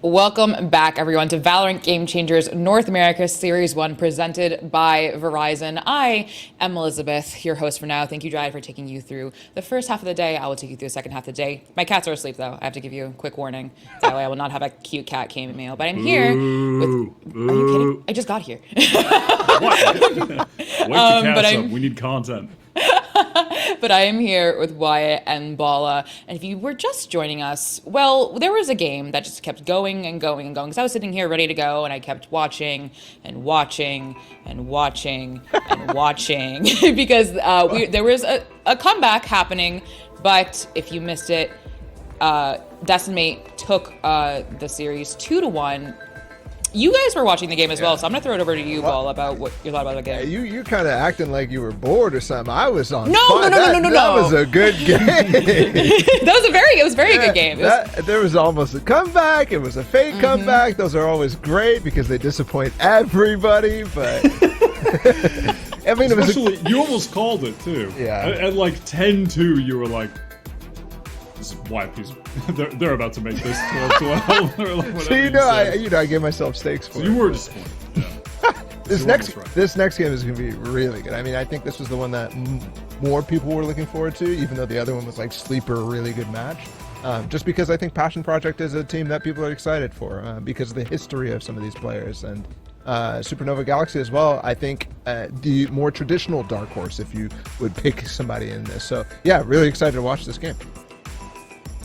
Welcome back, everyone, to VALORANT Game Changers North America Series 1, presented by Verizon. I am Elizabeth, your host for now. Thank you, Dryad, for taking you through the first half of the day. I will take you through the second half of the day. My cats are asleep, though. I have to give you a quick warning. That way I will not have a cute cat cameo. But I'm here with... Are you kidding? I just got here. What? Wake the cats up. We need content. But I am here with Wyatt and Bala. And if you were just joining us, well, there was a game that just kept going and going and going. Because I was sitting here ready to go, and I kept watching and watching and watching and watching. Because there was a comeback happening. But if you missed it, Decimate took the series 2-1. You guys were watching the game as well, so I'm going to throw it over to you, Ball, about what you thought about the game. You kind of acting like you were bored or something. I was on No. That was a good game. It was a very good game. There was almost a comeback. It was a fake comeback. Those are always great because they disappoint everybody, but... I mean, Especially, you almost called it, too. Yeah. At like 10-2, you were like... This is why they're about to make this 12-12 or like so I gave myself stakes for so it. You were disappointed. Yeah. This next game is going to be really good. I mean, I think this was the one that more people were looking forward to, even though the other one was like sleeper, really good match. Just because I think Passion Project is a team that people are excited for because of the history of some of these players, and Supernova Galaxy as well. I think the more traditional dark horse, if you would pick somebody in this. So yeah, really excited to watch this game.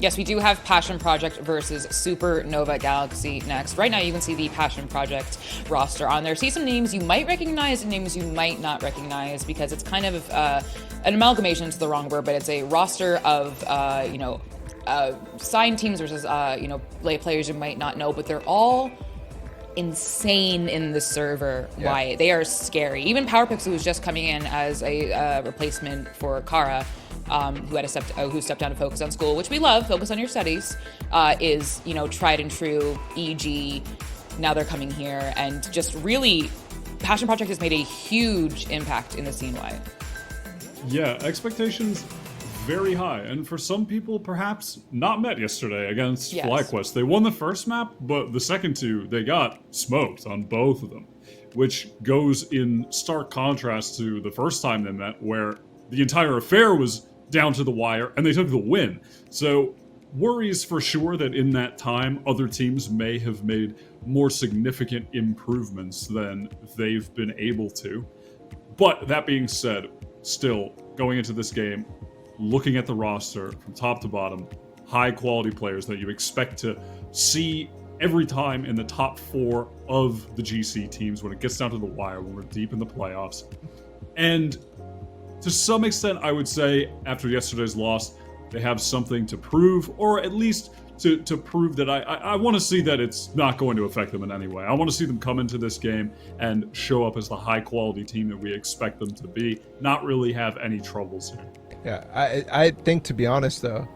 Yes, we do have Passion Project versus Supernova Galaxy next. Right now, you can see the Passion Project roster on there. See some names you might recognize and names you might not recognize, because it's kind of an amalgamation is the wrong word, but it's a roster of, signed teams versus, players you might not know, but they're all insane in the server. Yeah. Why? They are scary. Even PowerPix, who was just coming in as a replacement for Kara, who stepped down to focus on school, which we love, focus on your studies, is, tried and true, EG. Now they're coming here, and just really, Passion Project has made a huge impact in the scene, Wyatt. Yeah, expectations very high, and for some people, perhaps not met yesterday against FlyQuest. They won the first map, but the second two, they got smoked on both of them, which goes in stark contrast to the first time they met, where the entire affair was down to the wire, and they took the win. So worries for sure that in that time, other teams may have made more significant improvements than they've been able to. But that being said, still, going into this game, looking at the roster from top to bottom, high quality players that you expect to see every time in the top 4 of the GC teams when it gets down to the wire, when we're deep in the playoffs. And to some extent, I would say, after yesterday's loss, they have something to prove, or at least to prove that I want to see that it's not going to affect them in any way. I want to see them come into this game and show up as the high-quality team that we expect them to be, not really have any troubles here. Yeah, I think, to be honest, though,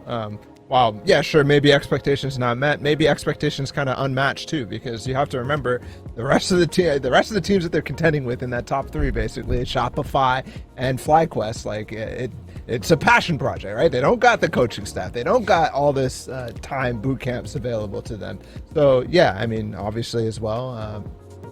while, yeah, sure, maybe expectations not met, maybe expectations kind of unmatched too, because you have to remember the rest of the teams that they're contending with in that top 3, basically, Shopify and FlyQuest, like it's a passion project, right? They don't got the coaching staff, they don't got all this time boot camps available to them. So yeah, I mean, obviously as well,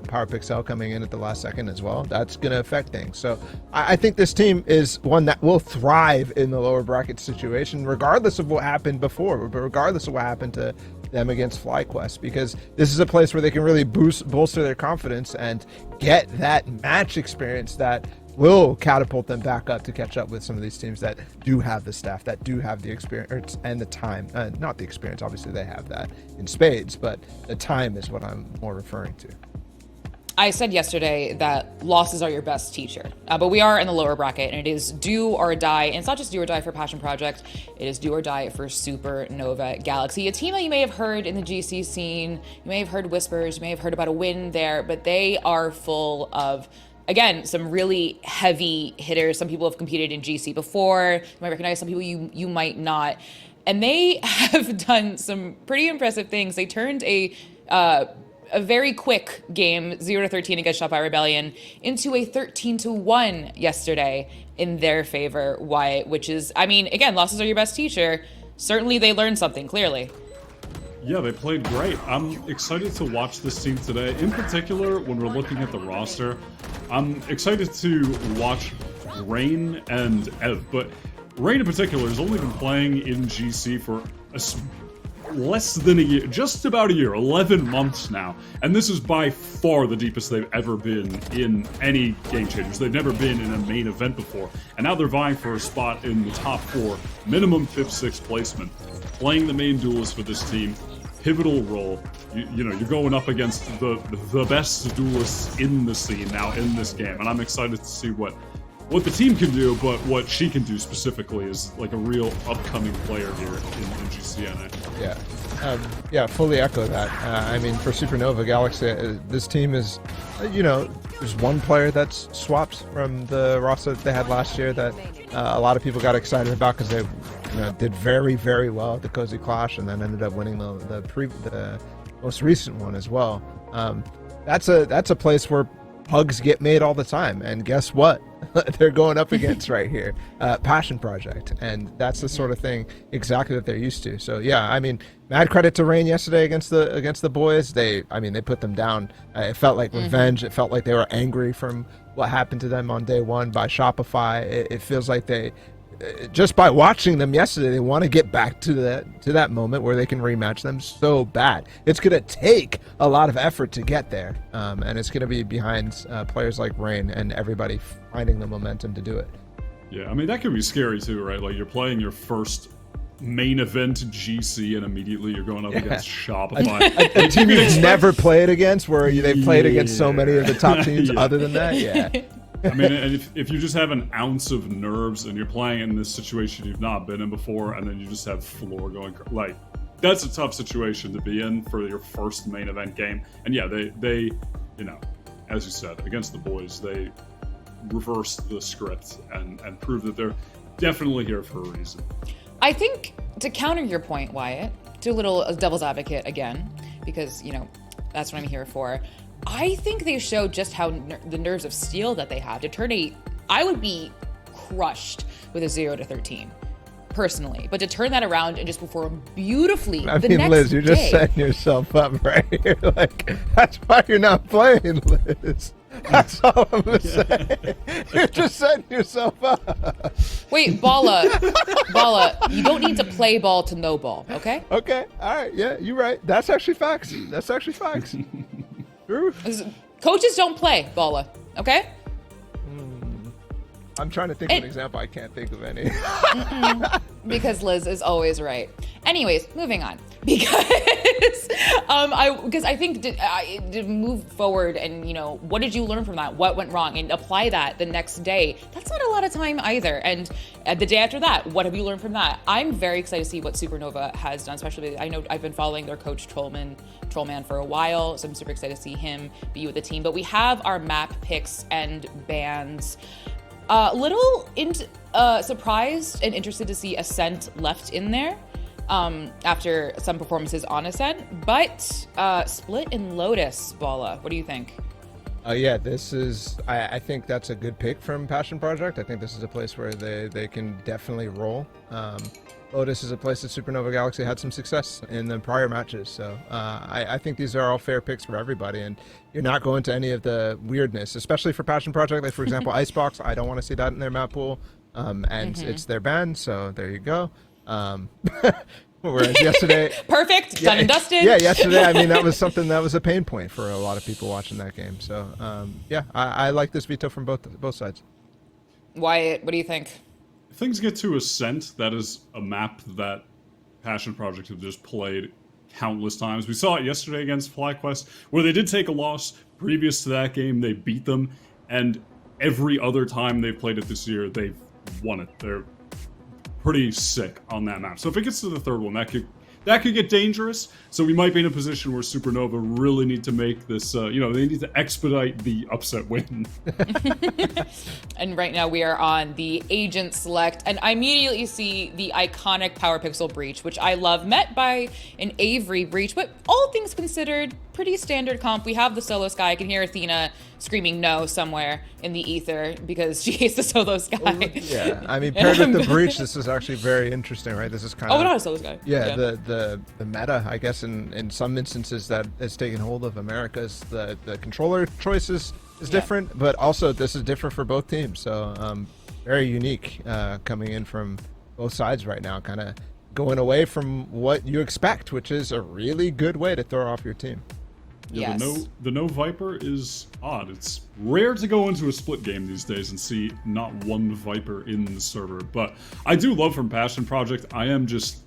PowerPixel coming in at the last second as well, that's going to affect things. So I think this team is one that will thrive in the lower bracket situation, regardless of what happened before, but regardless of what happened to them against FlyQuest, because this is a place where they can really bolster their confidence and get that match experience that will catapult them back up to catch up with some of these teams that do have the staff, that do have the experience and the time. Not the experience, obviously they have that in spades, but the time is what I'm more referring to. I said yesterday that losses are your best teacher, but we are in the lower bracket, and it is do or die. And it's not just do or die for Passion Project, it is do or die for Supernova Galaxy, a team that you may have heard in the GC scene, you may have heard whispers, you may have heard about a win there, but they are full of, again, some really heavy hitters. Some people have competed in GC before, you might recognize, some people you might not. And they have done some pretty impressive things. They turned a very quick game, 0-13 against Shopify Rebellion, into a 13-1 yesterday in their favor, Wyatt, which is, I mean, again, losses are your best teacher. Certainly they learned something, clearly. Yeah, they played great. I'm excited to watch this team today. In particular, when we're looking at the roster, I'm excited to watch Rain and Ev. But Rain in particular has only been playing in GC for less than a year, just about a year, 11 months now. And this is by far the deepest they've ever been in any Game Changers. They've never been in a main event before. And now they're vying for a spot in the top 4, minimum 5th, 6th placement. Playing the main duelist for this team, pivotal role. You know, you're going up against the best duelists in the scene now in this game. And I'm excited to see what the team can do, but what she can do specifically is like a real upcoming player here in GCNA. Yeah, fully echo that. I mean, for Supernova Galaxy, this team is, you know, there's one player that's swapped from the roster that they had last year that a lot of people got excited about because they did very, very well at the Cozy Clash and then ended up winning the most recent one as well. That's a place where pugs get made all the time, and guess what? They're going up against right here, Passion Project, and that's the sort of thing exactly that they're used to. So yeah, I mean, mad credit to Rain yesterday against the boys. They put them down. It felt like revenge. It felt like they were angry from what happened to them on day one by Shopify. It feels like they, just by watching them yesterday, they want to get back to that moment where they can rematch them so bad. It's going to take a lot of effort to get there, and it's going to be behind players like Rain and everybody finding the momentum to do it. Yeah, I mean, that can be scary too, right? Like, you're playing your first main event GC and immediately you're going up against Shopify. A team you've never played against, where they've played against so many of the top teams other than that. Yeah. I mean, and if you just have an ounce of nerves and you're playing in this situation you've not been in before, and then you just have floor going, like, that's a tough situation to be in for your first main event game. And yeah, they you know, as you said, against the boys, they reversed the script and proved that they're definitely here for a reason. I think, to counter your point, Wyatt, do a little devil's advocate again, because, you know, that's what I'm here for. I think they showed just how the nerves of steel that they have to turn I would be crushed with a 0-13, personally. But to turn that around and just perform beautifully the next Liz, you're just day. setting yourself up right here. Like, that's why you're not playing, Liz. That's all I'm gonna say. You're just setting yourself up. Wait, Bala, you don't need to play ball to know ball, okay? Okay, all right, yeah, you're right. That's actually facts. True. Coaches don't play, Bala, okay? I'm trying to think of an example. I can't think of any. Because Liz is always right. Anyways, moving on. Because I think to move forward and, you know, what did you learn from that? What went wrong? And apply that the next day. That's not a lot of time either. And the day after that, what have you learned from that? I'm very excited to see what Supernova has done, especially I know I've been following their coach Trollman for a while, so I'm super excited to see him be with the team. But we have our map picks and bans. Little surprised and interested to see Ascent left in there after some performances on Ascent, but Split and Lotus, Bala, what do you think? Yeah, this is, I think that's a good pick from Passion Project. I think this is a place where they can definitely roll. Lotus is a place that Supernova Galaxy had some success in the prior matches, so I think these are all fair picks for everybody, and you're not going to any of the weirdness, especially for Passion Project. Like, for example, Icebox, I don't want to see that in their map pool, and it's their ban, so there you go. Whereas yesterday... Perfect, done and dusted. Yeah, yesterday, I mean, that was something that was a pain point for a lot of people watching that game, so yeah, I like this veto from both sides. Wyatt, what do you think? If things get to Ascent, that is a map that Passion Project have just played countless times. We saw it yesterday against FlyQuest, where they did take a loss. Previous to that game, they beat them, and every other time they've played it this year, they've won it. They're pretty sick on that map. So if it gets to the third one, that could get dangerous. So we might be in a position where Supernova really need to make this, they need to expedite the upset win. And right now we are on the Agent Select, and I immediately see the iconic Power Pixel breach, which I love, met by an Avery breach, but all things considered, pretty standard comp. We have the Solo Sky. I can hear Athena screaming no somewhere in the ether because she hates the Solo Sky. Yeah, I mean, paired with the breach, this is actually very interesting, right? This is kind of... Oh, not a Solo Sky. Yeah, the meta, I guess, in some instances that has taken hold of America is the controller choices is different, but also this is different for both teams. So very unique coming in from both sides right now, kind of going away from what you expect, which is a really good way to throw off your team. Yeah, the no Viper is odd. It's rare to go into a split game these days and see not one Viper in the server. But I do love from Passion Project. I am just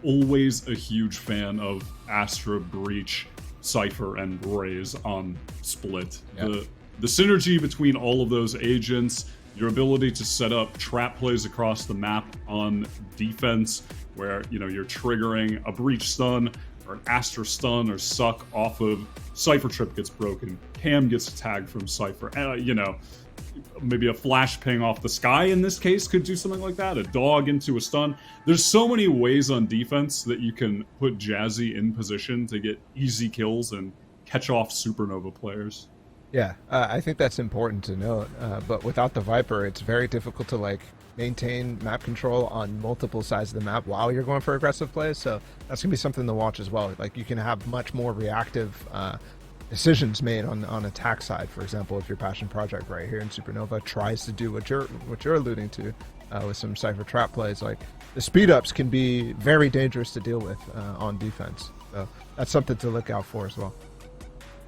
always a huge fan of Astra, Breach, Cypher, and Raze on split. Yep. The synergy between all of those agents, your ability to set up trap plays across the map on defense, where you're triggering a Breach stun or an Astra stun or suck off of Cypher trip gets broken, Cam gets tagged from Cypher, maybe a flash ping off the sky in this case could do something like that, a dog into a stun. There's so many ways on defense that you can put Jazzy in position to get easy kills and catch off Supernova players. Yeah, I think that's important to note, but without the Viper, it's very difficult to maintain map control on multiple sides of the map while you're going for aggressive plays, so that's going to be something to watch as well. You can have much more reactive decisions made on attack side. For example, if your Passion Project right here in Supernova tries to do what you're alluding to with some Cypher trap plays, the speed ups can be very dangerous to deal with on defense. So that's something to look out for as well.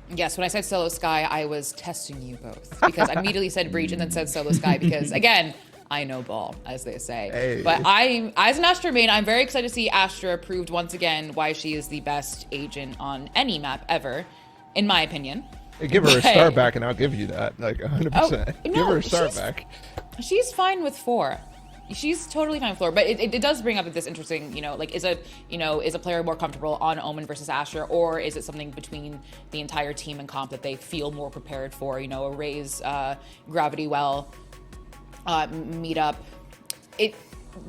Yes, when I said Solo Sky, I was testing you both because I immediately said Breach and then said Solo Sky because, again, I know ball, as they say. Hey. But as an Astra main, I'm very excited to see Astra proved once again why she is the best agent on any map ever, in my opinion. Hey, give her a star back and I'll give you that, 100%. Give her a star back. She's fine with 4. She's totally fine with 4, but it does bring up this interesting, is a player more comfortable on Omen versus Astra, or is it something between the entire team and comp that they feel more prepared for, a Raze, Gravity Well, meetup.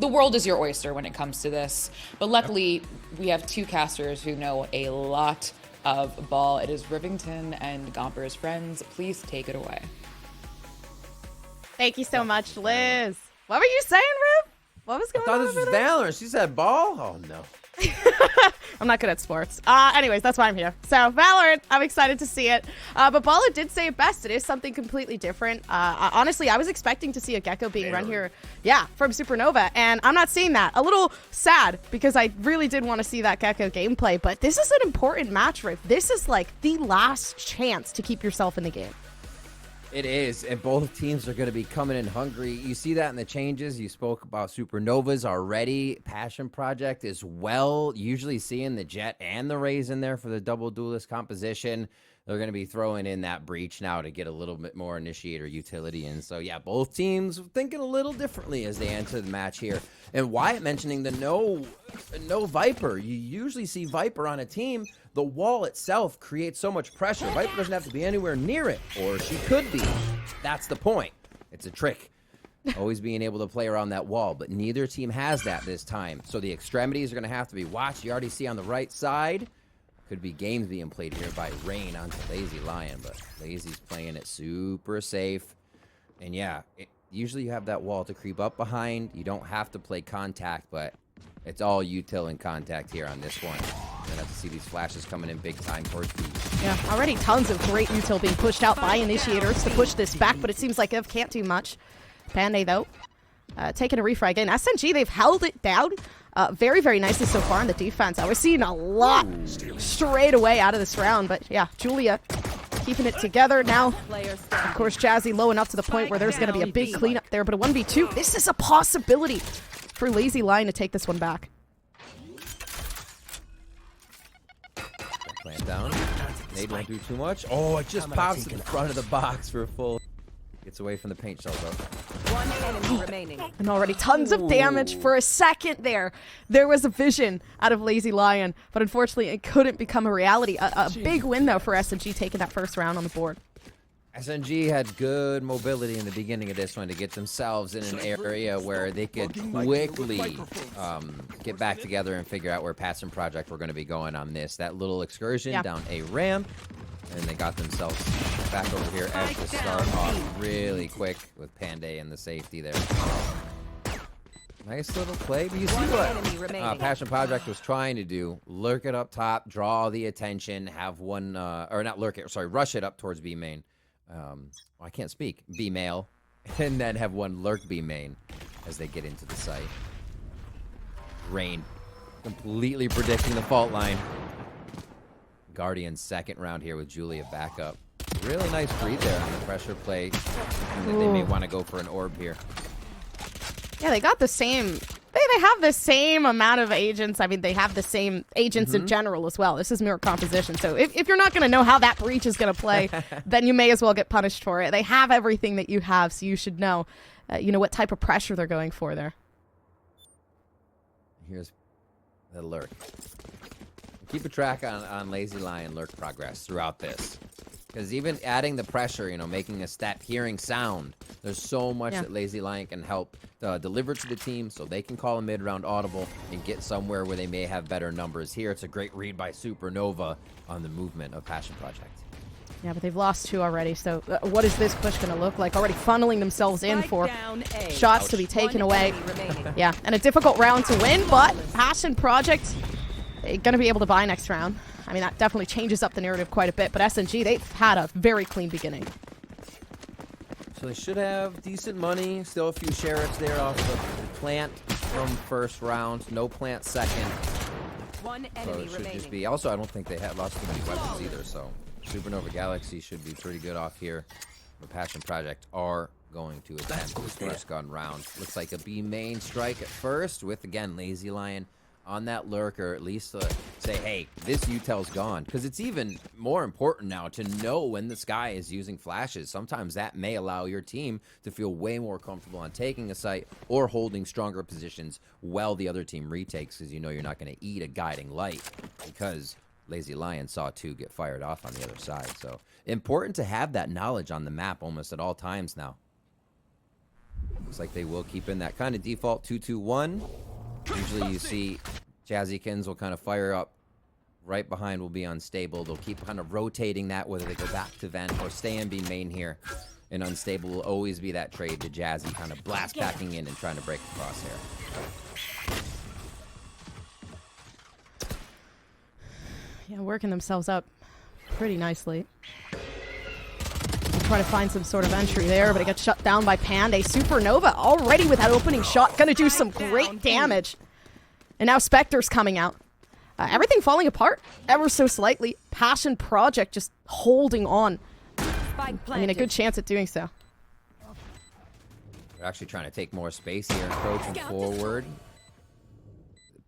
The world is your oyster when it comes to this, but luckily we have 2 casters who know a lot of ball. It is Rivington and Gomper's friends. Please take it away. Thank you so much, Liz. What were you saying, Riv? What was going on? I thought this was Valorant. She said ball? Oh no. I'm not good at sports. Anyways, that's why I'm here. So Valorant, I'm excited to see it. But Bala did say it best. It is something completely different. Honestly, I was expecting to see a Gecko being run here, from Supernova, and I'm not seeing that. A little sad because I really did want to see that Gecko gameplay. But this is an important match, Riv. This is the last chance to keep yourself in the game. It is, and both teams are going to be coming in hungry. You see that in the changes. You spoke about Supernovas already. Passion Project as well. Usually seeing the Jet and the Raze in there for the double duelist composition. They're going to be throwing in that Breach now to get a little bit more initiator utility. And so, both teams thinking a little differently as they enter the match here. And Wyatt mentioning the no Viper. You usually see Viper on a team. The wall itself creates so much pressure. Viper doesn't have to be anywhere near it, or she could be. That's the point. It's a trick. Always being able to play around that wall, but neither team has that this time. So the extremities are going to have to be watched. You already see on the right side. Could be games being played here by Rain onto Lazy Lion, but Lazy's playing it super safe. And usually you have that wall to creep up behind. You don't have to play contact, but it's all util and contact here on this one. You're gonna have to see these flashes coming in big time towards B. Yeah, already tons of great util being pushed out by initiators to push this back, but it seems like Ev can't do much. Panday, though, taking a refrag again. SNG, they've held it down very, very nicely so far on the defense. I was seeing a lot straight away out of this round, but Julia keeping it together now. Of course, Jazzy low enough to the point where there's going to be a big cleanup there, but a 1v2, this is a possibility for Lazy Lion to take this one back. Plant down. Nade won't do too much. Oh, it just pops in the front of the box for a full. Gets away from the paint shell, though. One enemy remaining. And already tons of damage for a second there. There was a vision out of Lazy Lion, but unfortunately it couldn't become a reality. A big win, though, for SNG taking that first round on the board. SNG had good mobility in the beginning of this one to get themselves in an area where they could quickly get back together and figure out where Passion Project were going to be going on this. That little excursion down a ramp, and they got themselves back over here as the start off really quick with Panday and the safety there. Nice little play. But you see One what enemy remaining. Passion Project was trying to do. Lurk it up top, draw the attention, have one, or not lurk it, sorry, rush it up towards B main. Well, I can't speak. B male. And then have one lurk B main as they get into the site. Rain completely predicting the fault line. Guardian's second round here with Julia back up. Really nice read there on the pressure play. And they may want to go for an orb here. Yeah, they got the same. They have the same amount of agents. I mean, they have the same agents in general as well. This is mirror composition. So if you're not going to know how that breach is going to play, then you may as well get punished for it. They have everything that you have, so you should know, what type of pressure they're going for there. Here's the lurk. Keep a track on Lazy Lion lurk progress throughout this. Because even adding the pressure, making a step, hearing sound, there's so much that Lazy Lion can help deliver to the team so they can call a mid-round audible and get somewhere where they may have better numbers. Here, it's a great read by Supernova on the movement of Passion Project. Yeah, but they've lost 2 already, so what is this push going to look like? Already funneling themselves in for shots to be taken away. Yeah, and a difficult round to win, but Passion Project going to be able to buy next round. I mean, that definitely changes up the narrative quite a bit, but SNG, they've had a very clean beginning. So they should have decent money. Still a few sheriffs there off the plant from first round. No plant second. One So enemy it should remaining. just be... Also, I don't think they had lost too many weapons either, so Supernova Galaxy should be pretty good off here. The Passion Project are going to attempt this first gun round. Looks like a B main strike at first with, again, Lazy Lion on that lurk, or at least say, hey, this utel's gone. Because it's even more important now to know when this guy is using flashes. Sometimes that may allow your team to feel way more comfortable on taking a site or holding stronger positions while the other team retakes, because you're not going to eat a guiding light because Lazy Lion saw 2 get fired off on the other side. So important to have that knowledge on the map almost at all times now. Looks like they will keep in that kind of default 2-2-1. Usually you see Jazzykins will kind of fire up. Right behind will be unstable. They'll keep kind of rotating that, whether they go back to vent or stay and be main here. And unstable will always be that trade to Jazzy, kind of blast backing in and trying to break the crosshair. Yeah, working themselves up pretty nicely. Try to find some sort of entry there, but it gets shut down by Panday. Supernova already with that opening shot, gonna do some great damage. And now Spectre's coming out. Everything falling apart ever so slightly. Passion Project just holding on. I mean, a good chance at doing so. They're actually trying to take more space here, approaching forward.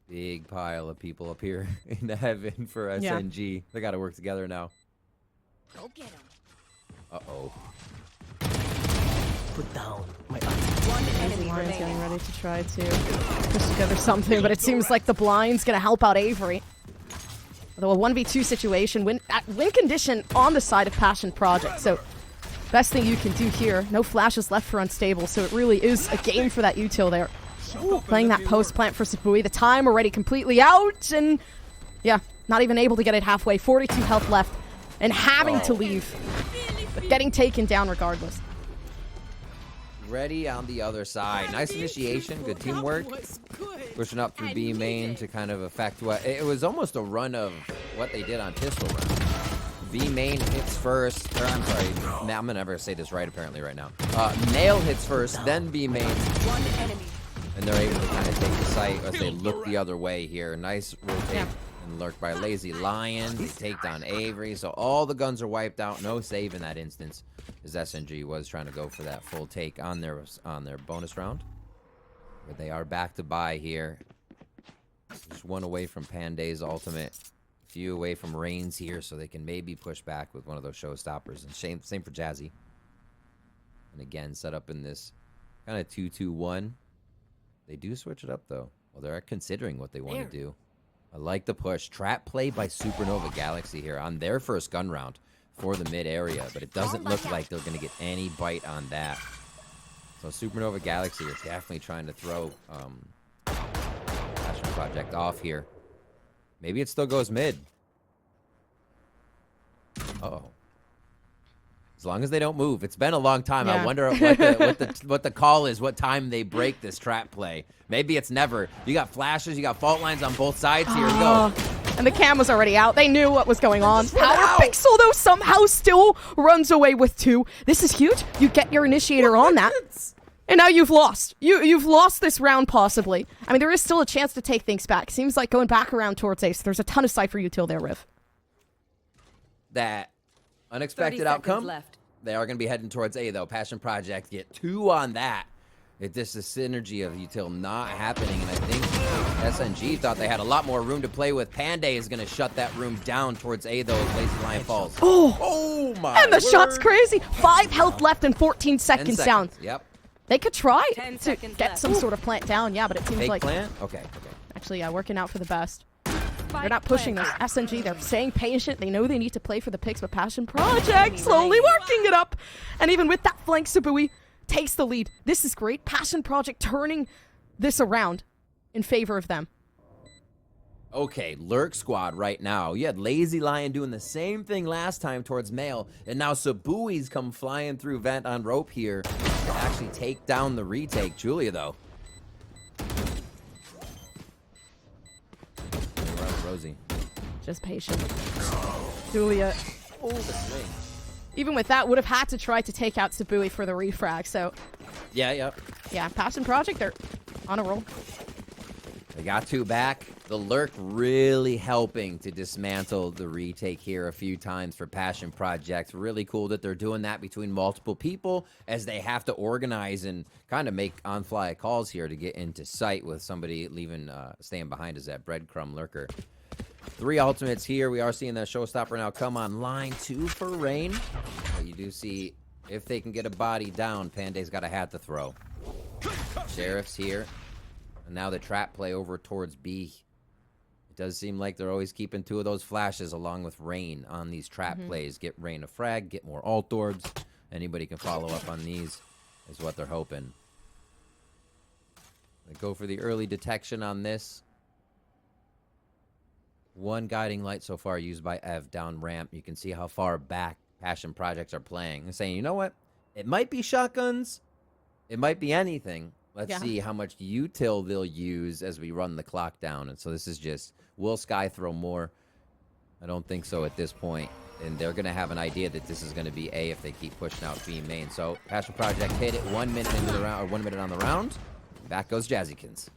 Big pile of people up here in the heaven for SNG. They got to work together now. Go get him. Uh-oh. Put down my One enemy Lion's getting remaining. ready to try to push together something, but it seems like the blind's gonna help out Avery. Although a 1v2 situation, win condition on the side of Passion Project, so best thing you can do here. No flashes left for Unstable, so it really is a game for that util there. Playing that post plant for Sabui. The time already completely out, and yeah, not even able to get it halfway. 42 health left, and having to leave, but getting taken down regardless. Ready on the other side. Nice initiation, good teamwork. Pushing up through B main to kind of affect what... It was almost a run of what they did on pistol round. B main hits first, or I'm sorry, now I'm gonna never say this right apparently right now. Nail hits first, then B main. One enemy. And they're able to kind of take the site as they look the other way here. Nice rotate and lurk by Lazy Lion. They take down Avery, so all the guns are wiped out. No save in that instance, as SNG was trying to go for that full take on their bonus round. But they are back to buy here. Just one away from Panday's ultimate. A few away from Reigns here, so they can maybe push back with one of those showstoppers. And same for Jazzy. And again, set up in this kind of 2-2-1. They do switch it up, though. Well, they're considering what they want to do. I like the push. Trap play by Supernova Galaxy here on their first gun round for the mid area, but it doesn't look like they're going to get any bite on that. So Supernova Galaxy is definitely trying to throw Passion Project off here. Maybe it still goes mid. Uh-oh. As long as they don't move. It's been a long time. Yeah. I wonder what the call is, what time they break this trap play. Maybe it's never. You got flashes, you got fault lines on both sides. Here we go. And the cam was already out. They knew what was going on. Power Pixel, though, somehow still runs away with 2. This is huge. You get your initiator on that. And now you've lost. You've lost this round, possibly. I mean, there is still a chance to take things back. Seems like going back around towards Ace. There's a ton of Cypher util there, Riv. That unexpected outcome. Left. They are going to be heading towards A, though. Passion Project get 2 on that. It's just the synergy of util not happening, and I think SNG thought they had a lot more room to play with. Panday is going to shut that room down towards A, though, as Lazy Lion falls. Oh my And the word. shot's crazy. 5 health left and 14 seconds down. Yep. They could try 10 to seconds get left. some sort of plant down, yeah, but it seems Fake like plant? Okay. actually, yeah, working out for the best. They're not pushing this. SNG, they're staying patient. They know they need to play for the picks, but Passion Project slowly working it up. And even with that flank, Sabui takes the lead. This is great. Passion Project turning this around in favor of them. Okay, Lurk Squad right now. You had Lazy Lion doing the same thing last time towards Mail, and now Sabui's come flying through Vent on rope here to actually take down the retake. Julia, though. Rosie. Just patient. Julia, Oh, the swing. even with that, would have had to try to take out Sabui for the refrag. So, Yeah. yeah, Passion Project, they're on a roll. They got 2 back. The Lurk really helping to dismantle the retake here a few times for Passion Project. Really cool that they're doing that between multiple people as they have to organize and kind of make on-fly calls here to get into sight with somebody staying behind as that breadcrumb lurker. 3 ultimates here. We are seeing the showstopper now come online. 2 for Rain. But you do see if they can get a body down, Panday's got a hat to throw. Sheriff's here. And now the trap play over towards B. It does seem like they're always keeping 2 of those flashes along with Rain on these trap plays. Get Rain a frag, get more alt orbs. Anybody can follow up on these is what they're hoping. They go for the early detection on this. 1 guiding light so far used by Ev down ramp. You can see how far back Passion Projects are playing. They're saying, you know what? It might be shotguns. It might be anything. Let's see how much util they'll use as we run the clock down. And so this is just, will Sky throw more? I don't think so at this point. And they're going to have an idea that this is going to be A if they keep pushing out B main. So Passion Project hit it 1 minute into the round, or 1 minute on the round. Back goes Jazzykins.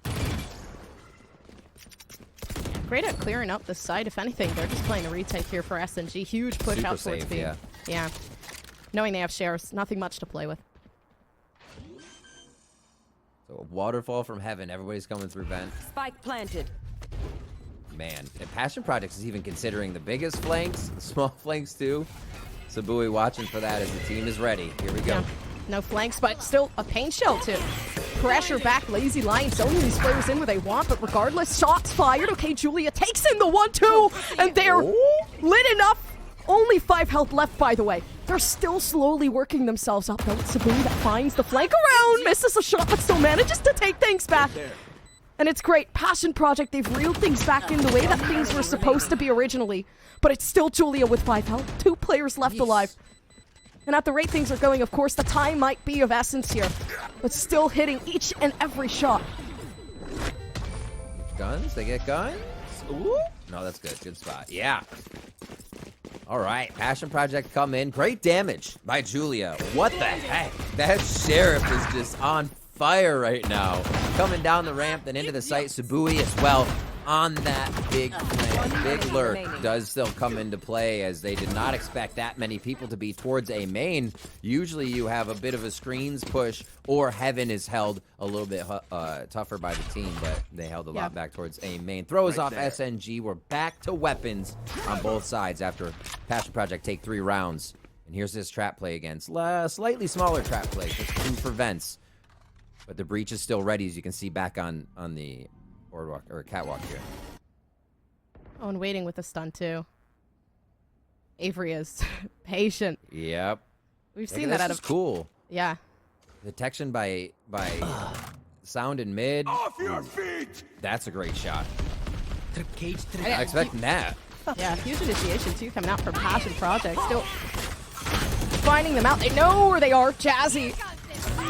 Great at clearing up the side. If anything, they're just playing a retake here for SNG. Huge push Super out towards safe, B. yeah. Knowing they have shares, nothing much to play with. So a waterfall from heaven. Everybody's coming through vent. Spike planted. Man, and Passion Projects is even considering the biggest flanks, the small flanks too. Sabui watching for that as the team is ready. Here we go. Yeah. No flanks, but still a pain shell to pressure back Lazy Lion. Zoning these players in where they want, but regardless, shots fired. Okay, Julia takes in the 1-2, and they're lit enough. Only 5 health left, by the way. They're still slowly working themselves up. Though it's Sabui that finds the flank around, misses a shot, but still manages to take things back. And it's great. Passion Project, they've reeled things back in the way that things were supposed to be originally. But it's still Julia with 5 health. 2 players left alive. And at the rate things are going, of course, the time might be of essence here. But still hitting each and every shot. Guns? They get guns? Ooh. No, that's good. Good spot. Yeah. All right. Passion Project come in. Great damage by Julia. What the heck? That Sheriff is just on fire right now. Coming down the ramp, then into the site. Sabui as well on that big plan. Big lurk does still come into play as they did not expect that many people to be towards A main. Usually you have a bit of a screens push or heaven is held a little bit tougher by the team, but they held a lot back towards A main. Throws off SNG. We're back to weapons on both sides after Passion Project take 3 rounds. And here's this trap play against slightly smaller trap play, just 2 for vents. But the breach is still ready, as you can see back on the boardwalk or catwalk here. Oh, and waiting with the stun too. Avery is patient. Yep. We've seen that out of cool. Yeah. Detection by sound in mid. Off your feet! That's a great shot. Yeah, Not expecting that. Yeah, huge initiation too coming out from Passion Project. Still finding them out. They know where they are. Jazzy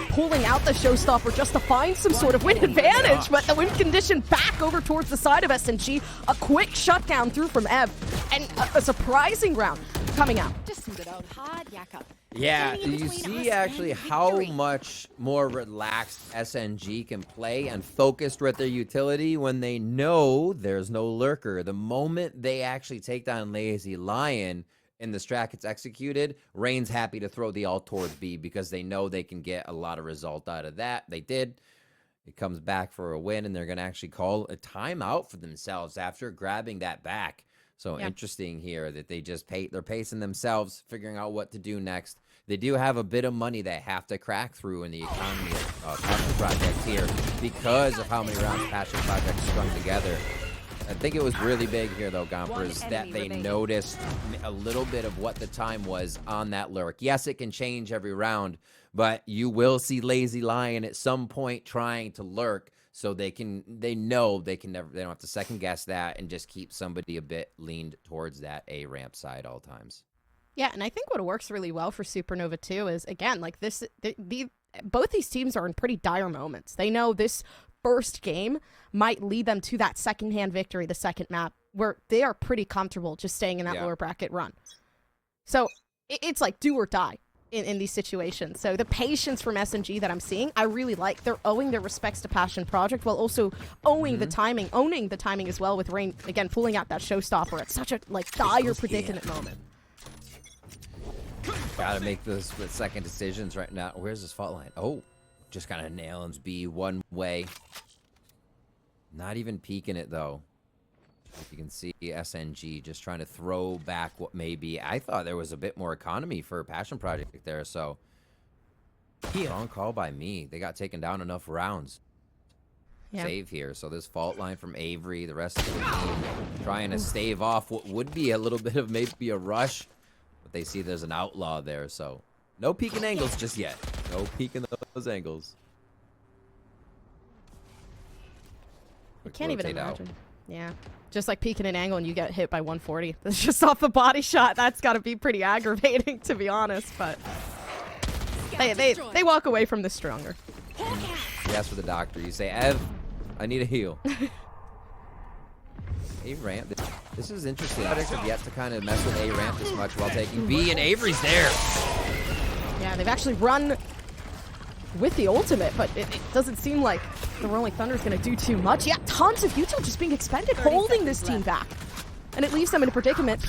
pulling out the showstopper just to find some sort of win advantage, but the win condition back over towards the side of SNG. A quick shutdown through from Ev, and a surprising round coming out. Just suit it out hard, yak up. Yeah, you see actually how much more relaxed SNG can play and focused with their utility when they know there's no lurker. The moment they actually take down Lazy Lion and the strat gets executed, Rain's happy to throw the ult towards B because they know they can get a lot of result out of that. They did. It comes back for a win, and they're going to actually call a timeout for themselves after grabbing that back. So interesting here that they just they're pacing themselves, figuring out what to do next. They do have a bit of money they have to crack through in the economy of Passion Project here because of how many rounds Passion Project strung together. I think it was really big here, though, Gompers, that they noticed a little bit of what the time was on that lurk. Yes, it can change every round, but you will see Lazy Lion at some point trying to lurk, so they know they don't have to second guess that and just keep somebody a bit leaned towards that A ramp side all times. Yeah, and I think what works really well for Supernova too is, again, like this, both these teams are in pretty dire moments. They know this first game might lead them to that second-hand victory, the second map, where they are pretty comfortable just staying in that lower bracket run. So it's like do or die in these situations. So the patience from SNG that I'm seeing, I really like. They're owing their respects to Passion Project while also owning the timing, owning the timing as well with Rain, again, pulling out that showstopper at such a dire predicament moment. Gotta make those split-second decisions right now. Where's this fault line? Oh, just kind of nails B one way. Not even peeking it, though. If you can see SNG just trying to throw back what may be. I thought there was a bit more economy for Passion Project there, so strong call by me. They got taken down enough rounds. Save here. So this fault line from Avery, the rest of the team trying to stave off what would be a little bit of maybe a rush. They see there's an outlaw there, so no peeking angles just yet. No peeking those angles. I can't even imagine. Yeah. Just like peeking an angle and you get hit by 140. That's just off the body shot. That's got to be pretty aggravating, to be honest, but they walk away from this stronger. You ask for the doctor. You say, Ev, I need a heal. A-ramp. This is interesting. I have yet to kind of mess with A-ramp this much while taking B, and Avery's there. Yeah, they've actually run with the ultimate, but it doesn't seem like the Rolling Thunder is going to do too much. Yeah, tons of util just being expended, holding this team back. And it leaves them in a predicament.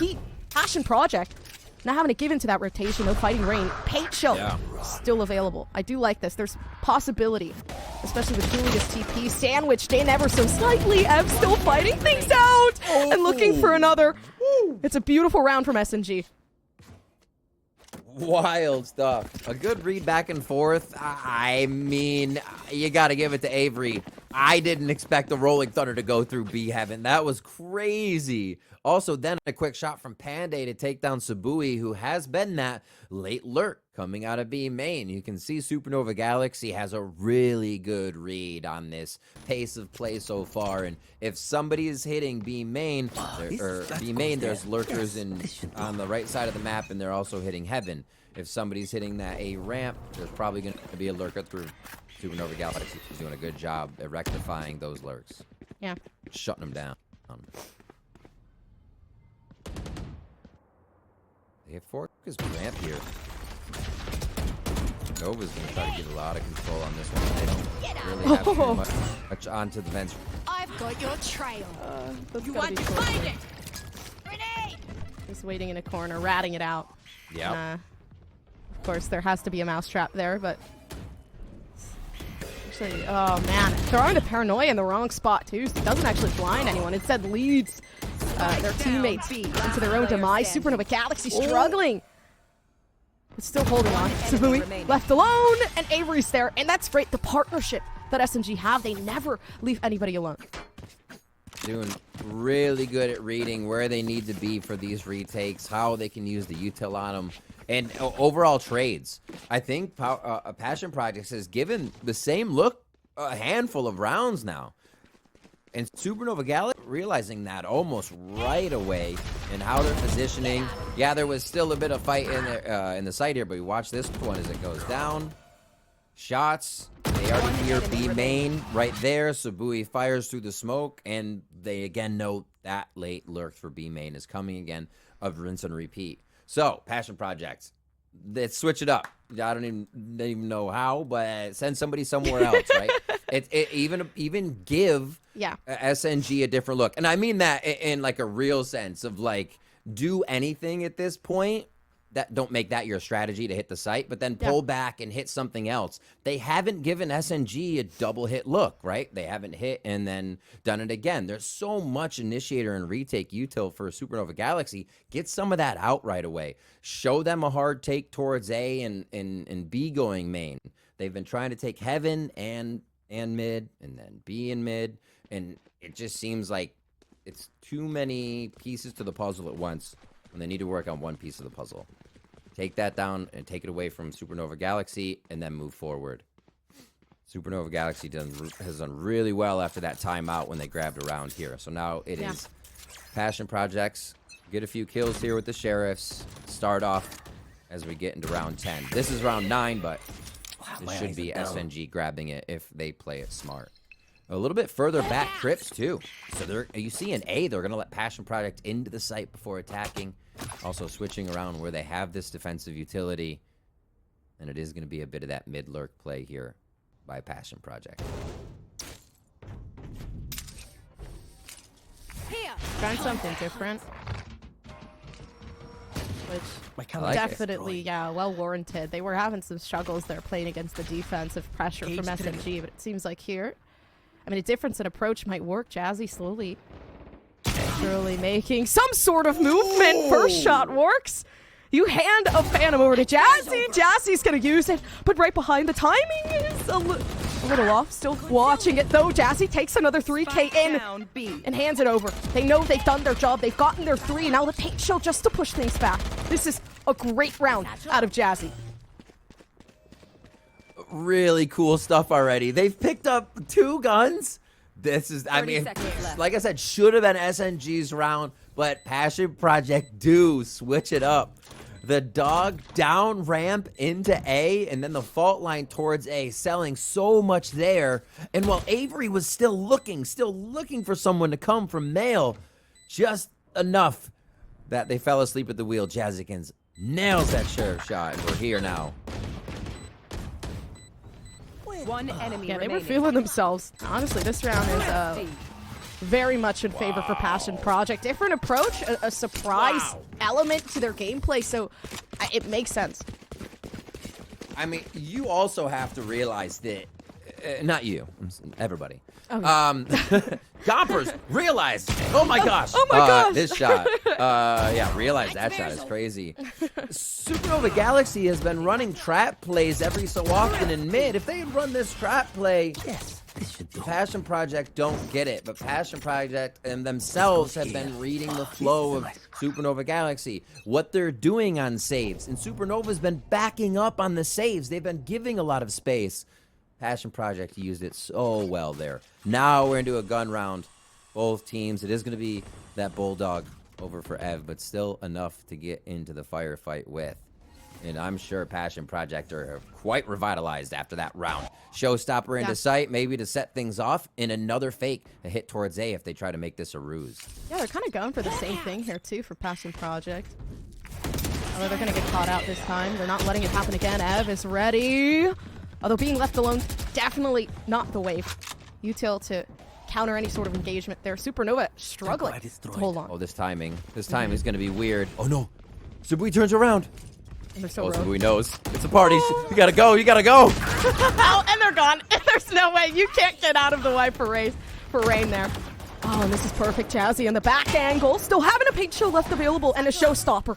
Passion Project now having to give into that rotation of fighting Rain. Pate Show still available. I do like this. There's possibility, especially with Julius TP sandwiched in ever so slightly. Ev still fighting things out and looking for another. It's a beautiful round from SNG. Wild stuff. A good read back and forth. I mean, you got to give it to Avery. I didn't expect the Rolling Thunder to go through B heaven. That was crazy. Also, then a quick shot from Panday to take down Sabui, who has been that late lurk coming out of B main. You can see Supernova Galaxy has a really good read on this pace of play so far. And if somebody is hitting B main, there's lurkers on the right side of the map, and they're also hitting heaven. If somebody's hitting that A ramp, there's probably going to be a lurker through. Supernova Galaxy is doing a good job at rectifying those lurks. Yeah. Shutting them down. They have focused ramp here. Nova's going to try to get a lot of control on this one. They don't really have too much onto the vents. I've got your trail. You want to find it? Grenade! He's waiting in a corner, ratting it out. Yeah. Of course, there has to be a mousetrap there, but actually, oh man, throwing the paranoia in the wrong spot too. So it doesn't actually blind anyone. Instead, leads their teammates into their own demise. Supernova Galaxy struggling, but still holding on. Sabui left alone, and Avery's there, and that's great. The partnership that SNG have, they never leave anybody alone. Doing really good at reading where they need to be for these retakes, how they can use the util on them, and overall trades. I think Passion Projects has given the same look a handful of rounds now. And Supernova Galaxy realizing that almost right away and how they're positioning. Yeah, there was still a bit of fight in the site here, but you watch this one as it goes down. Shots. They already hear B main right there. Sabui fires through the smoke, and they again know that late lurk for B main is coming again of rinse and repeat. So, Passion Project. Let's switch it up. I don't even know how, but send somebody somewhere else, right? It even give SNG a different look. And I mean that in like a real sense of like, do anything at this point. That don't make that your strategy to hit the site, but then pull back and hit something else. They haven't given SNG a double hit look, right? They haven't hit and then done it again. There's so much initiator and retake util for Supernova Galaxy. Get some of that out right away. Show them a hard take towards A and B going main. They've been trying to take Heaven and mid and then B and mid, and it just seems like it's too many pieces to the puzzle at once when they need to work on one piece of the puzzle. Take that down and take it away from Supernova Galaxy and then move forward. Supernova Galaxy has done really well after that timeout when they grabbed around here. So now it is Passion Projects. Get a few kills here with the Sheriffs. Start off as we get into round 10. This is round 9, but it should be SNG grabbing it if they play it smart. A little bit further back Crips too. So you see in A, they're going to let Passion Project into the site before attacking. Also switching around where they have this defensive utility. And it is going to be a bit of that mid-lurk play here by Passion Project. Here. Trying something different. Which definitely, well warranted. They were having some struggles there playing against the defensive pressure from SNG, but it seems like here, I mean, a difference in approach might work. Jazzy slowly making some sort of movement. First shot works. You hand a Phantom over to Jazzy. Jazzy's going to use it, but right behind, the timing is a little off. Still watching it, though. Jazzy takes another 3K in and hands it over. They know they've done their job. They've gotten their 3. Now the paint show just to push things back. This is a great round out of Jazzy. Really cool stuff already. They've picked up 2 guns. This is, I mean, like I said, should have been SNG's round, but Passion Project do switch it up. The dog down ramp into A, and then the fault line towards A, selling so much there. And while Avery was still looking for someone to come from male, just enough that they fell asleep at the wheel. Jazzikins nails that sheriff shot, and we're here now. One enemy Yeah, they were remaining. feeling themselves. Honestly, this round is very much in favor for Passion Project. Different approach, a surprise element to their gameplay, so it makes sense. I mean, you also have to realize that, not you, everybody. Oh, Gompers, realize, oh my gosh. Oh my gosh. This shot, realize that shot is crazy. Supernova Galaxy has been running trap plays every so often in mid. If they run this trap play, Passion Project don't get it, but Passion Project and themselves have been reading the flow of Supernova Galaxy, what they're doing on saves, and Supernova's been backing up on the saves. They've been giving a lot of space. Passion Project used it so well there. Now we're into a gun round. Both teams, it is going to be that Bulldog over for Ev, but still enough to get into the firefight with. And I'm sure Passion Project are quite revitalized after that round. Showstopper into sight, maybe to set things off, and another fake, a hit towards A if they try to make this a ruse. Yeah, they're kind of going for the same thing here, too, for Passion Project. Although they're going to get caught out this time. They're not letting it happen again. Ev is ready. Although being left alone, definitely not the wave. Util to counter any sort of engagement there. Supernova struggling to hold on. Oh, this timing. This time is going to be weird. Oh, no. Subui turns around. And they're so Subui knows. It's a party. You got to go. You got to go. Oh, and they're gone. There's no way. You can't get out of the way for Rain there. Oh, and this is perfect. Jazzy in the back angle. Still having a paint show left available and a showstopper.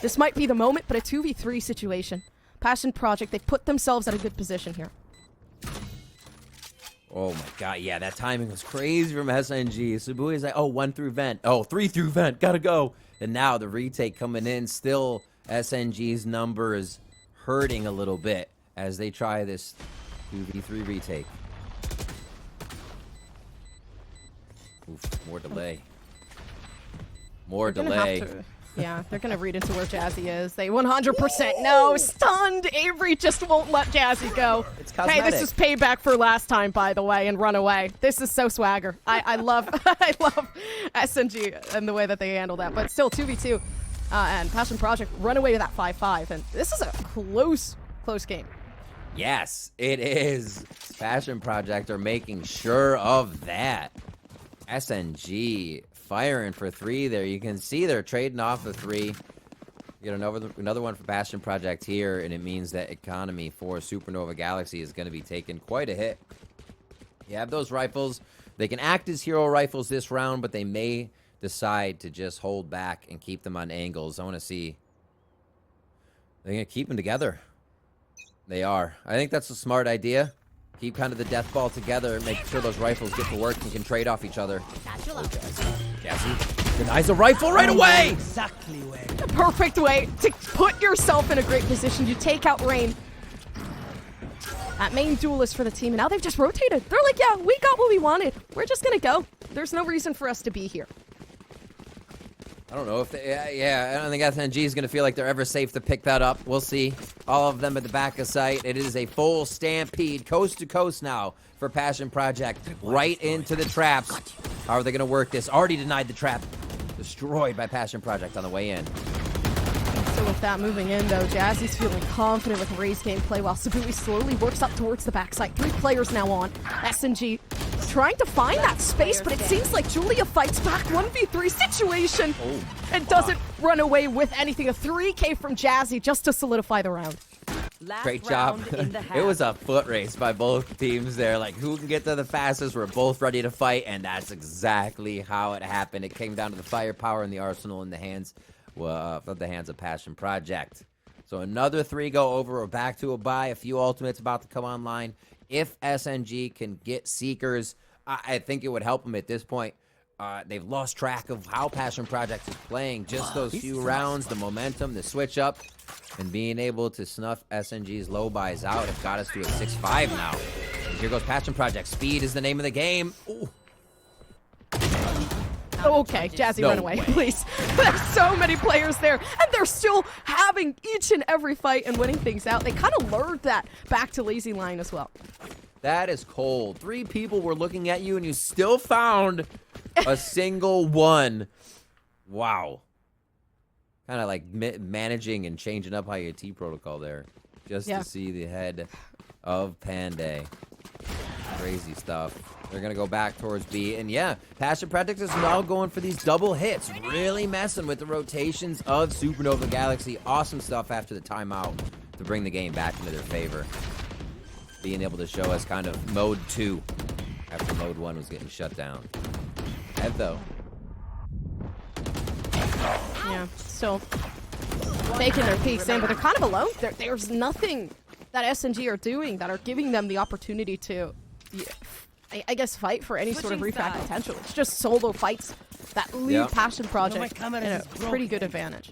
This might be the moment, but a 2v3 situation. Passion Project, they've put themselves at a good position here. Oh my god, yeah, that timing was crazy from SNG. Subui is like, oh, 1 through vent. Oh, 3 through vent, gotta go. And now the retake coming in, still SNG's number is hurting a little bit as they try this 2v3 retake. Oof, more delay. More They're gonna delay. have to- yeah, they're gonna read into where Jazzy is. They 100% no, stunned. Avery just won't let Jazzy go. It's Hey, this is payback for last time, by the way, and run away. This is so swagger. I love I love SNG and the way that they handle that. But still 2v2, and Passion Project run away with that 5-5, and this is a close game. Yes, it is. Passion Project are making sure of that. SNG firing for 3 there. You can see they're trading off the 3. Get another one for Passion Project here, and it means that economy for Supernova Galaxy is going to be taking quite a hit. You have those rifles. They can act as hero rifles this round, but they may decide to just hold back and keep them on angles. I want to see. They're going to keep them together. They are. I think that's a smart idea. Keep kind of the death ball together and make sure those rifles get to work and can trade off each other. Jazzy denies a rifle right away! The perfect way to put yourself in a great position. You take out Rain. That main duelist for the team, and now they've just rotated. They're like, yeah, we got what we wanted. We're just gonna go. There's no reason for us to be here. I don't know if they, I don't think SNG is going to feel like they're ever safe to pick that up. We'll see. All of them at the back of sight. It is a full stampede, coast to coast now for Passion Project. Right into the traps. How are they going to work this? Already denied the trap. Destroyed by Passion Project on the way in. So with that moving in, though, Jazzy's feeling confident with Ray's gameplay while Sabui slowly works up towards the backside. 3 players now on. SNG trying to find that space, but it seems like Julia fights back. 1v3 situation and doesn't run away with anything. A 3K from Jazzy just to solidify the round. Great job. It was a foot race by both teams there. Like, who can get to the fastest? We're both ready to fight, and that's exactly how it happened. It came down to the firepower and the arsenal in the hands of Passion Project. So another 3 go over. We're back to a bye. A few ultimates about to come online. If SNG can get Seekers, I think it would help them at this point. They've lost track of how Passion Project is playing. Just those few rounds, the momentum, the switch up, and being able to snuff SNG's low buys out have got us to a 6-5 now. And here goes Passion Project. Speed is the name of the game. Ooh. Okay, Jazzy, run away, please. There's so many players there, and they're still having each and every fight and winning things out. They kind of lured that back to lazy line as well. That is cold. 3 people were looking at you, and you still found a single one. Wow. Kind of like managing and changing up how you T protocol there. Just to see the head of Panday. Crazy stuff. They're going to go back towards B. And yeah, Passion Project is now going for these double hits. Really messing with the rotations of Supernova Galaxy. Awesome stuff after the timeout to bring the game back into their favor. Being able to show us kind of mode 2 after mode 1 was getting shut down. Head though. Yeah, still making their peaks in, but they're kind of alone. There's nothing that SNG are doing that are giving them the opportunity to, I guess, fight for any sort of refrag potential. It's just solo fights that leave Passion Project in a pretty good advantage.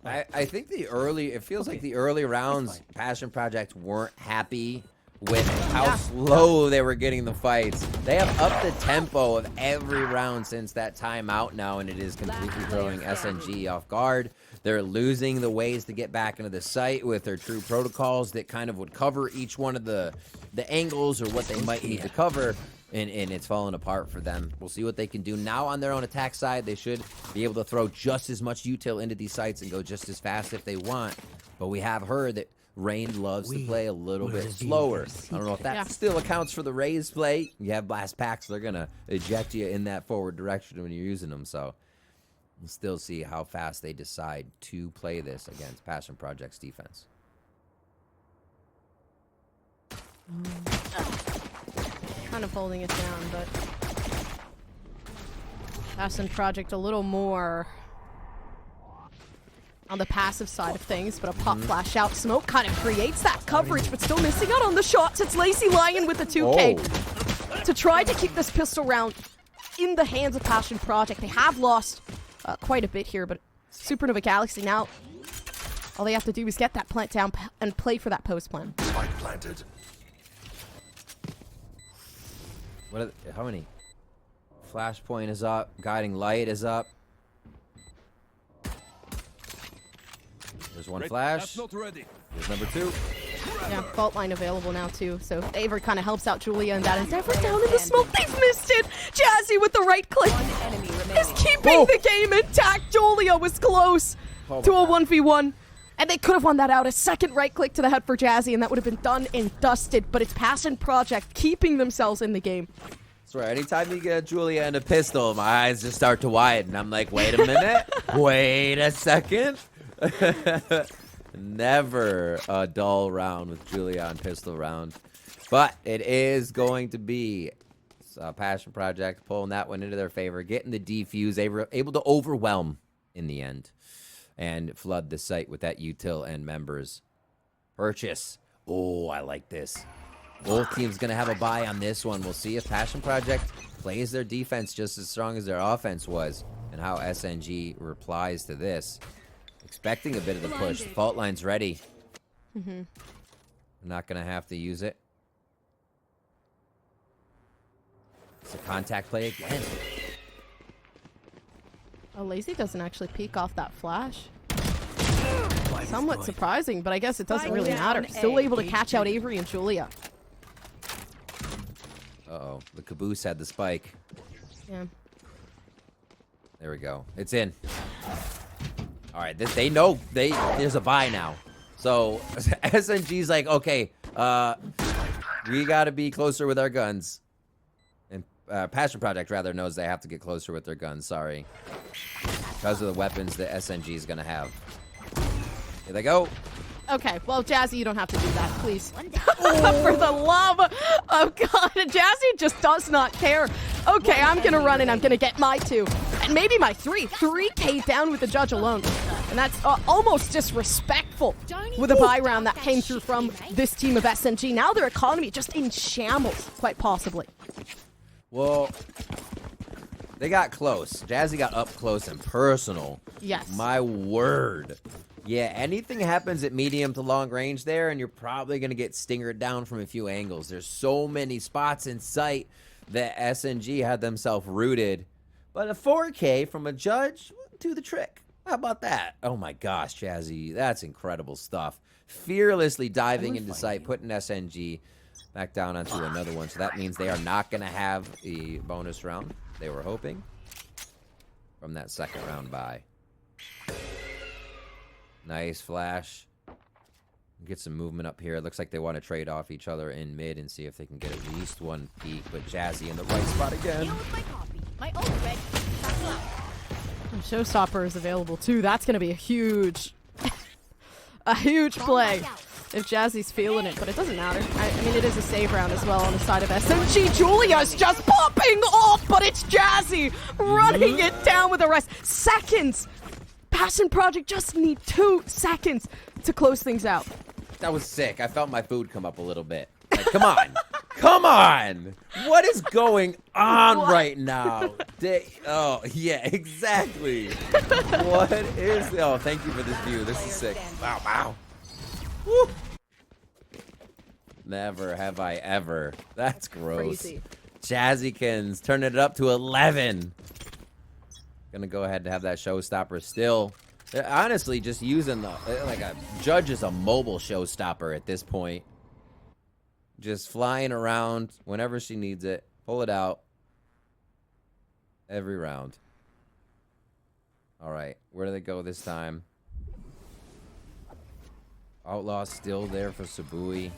I think it feels like the early rounds, Passion Project weren't happy with how slow they were getting the fights. They have upped the tempo of every round since that timeout now, and it is completely throwing SNG off guard. They're losing the ways to get back into the site with their true protocols that kind of would cover each one of the angles or what they might need to cover, and it's falling apart for them. We'll see what they can do now on their own attack side. They should be able to throw just as much util into these sites and go just as fast if they want, but we have heard that Rain loves to play a little bit slower. I don't know if that still accounts for the Raze play. You have blast packs, they're going to eject you in that forward direction when you're using them, so we'll still see how fast they decide to play this against Passion Project's defense. Kind of holding it down, but Passion Project a little more on the passive side of things, but a pop flash out smoke kind of creates that coverage, but still missing out on the shots. It's Lazy Lion with the 2K to try to keep this pistol round in the hands of Passion Project. They have lost quite a bit here, but Supernova Galaxy now, all they have to do is get that plant down and play for that post plan. Spike planted. How many? Flashpoint is up. Guiding light is up. There's one flash. There's number 2. Yeah, fault line available now too. So Avery kind of helps out Julia in that. And Zephyr down in the smoke. They've missed it. Jazzy with the right click is keeping the game intact. Julia was close to a 1v1. And they could have won that out. A second right click to the head for Jazzy, and that would have been done and dusted. But it's Passion Project keeping themselves in the game. That's right. Anytime you get Julia and a pistol, my eyes just start to widen. I'm like, wait a minute. Wait a second. Never a dull round with Julia on pistol round. But it is going to be Passion Project pulling that one into their favor, getting the defuse, able to overwhelm in the end, and flood the site with that util and members purchase. Oh, I like this. Both teams going to have a buy on this one. We'll see if Passion Project plays their defense just as strong as their offense was, and how SNG replies to this. Expecting a bit of the push. The fault line's ready. I'm not going to have to use it. It's a contact play again. Oh, Lazy doesn't actually peek off that flash. Somewhat surprising, but I guess it doesn't really matter. Still able to catch out Avery and Julia. Uh-oh. The caboose had the spike. Yeah. There we go. It's in. All right. They know there's a buy now. So SNG's like, okay, we got to be closer with our guns. And Passion Project rather knows they have to get closer with their guns. Sorry. Because of the weapons that SNG is going to have. Here they go. Okay, well, Jazzy, you don't have to do that, please. For the love of God, Jazzy just does not care. Okay, I'm going to run and I'm going to get my 2. And maybe my 3. 3K down with the judge alone. And that's almost disrespectful with a buy round that came through from this team of SNG. Now their economy just in shambles, quite possibly. Well, they got close. Jazzy got up close and personal. Yes. My word. Yeah, anything happens at medium to long range there, and you're probably going to get stingered down from a few angles. There's so many spots in sight that SNG had themselves rooted. But a 4K from a judge would do the trick. How about that? Oh my gosh, Jazzy, that's incredible stuff. Fearlessly diving into sight, putting SNG back down onto another one. So that means they are not going to have the bonus round they were hoping from that second round bye. Nice flash. Get some movement up here. It looks like they want to trade off each other in mid and see if they can get at least one peek. But Jazzy in the right spot again. And Showstopper is available too. That's going to be a huge play if Jazzy's feeling it, but it doesn't matter. I mean, it is a save round as well on the side of SMG. Julia's just popping off, but it's Jazzy running it down with the rest. Seconds. Passion Project just need 2 seconds to close things out. That was sick. I felt my food come up a little bit. Like, come on. Come on. What is going on right now? Oh, yeah, exactly. What is... Oh, thank you for this view. This is sick. Wow, wow. Woo. Never have I ever. That's gross. Crazy. Jazzykins turning it up to 11. Gonna go ahead and have that showstopper still. They're honestly just using like a judge is a mobile showstopper at this point. Just flying around whenever she needs it. Pull it out. Every round. All right, where do they go this time? Outlaw still there for Sabui.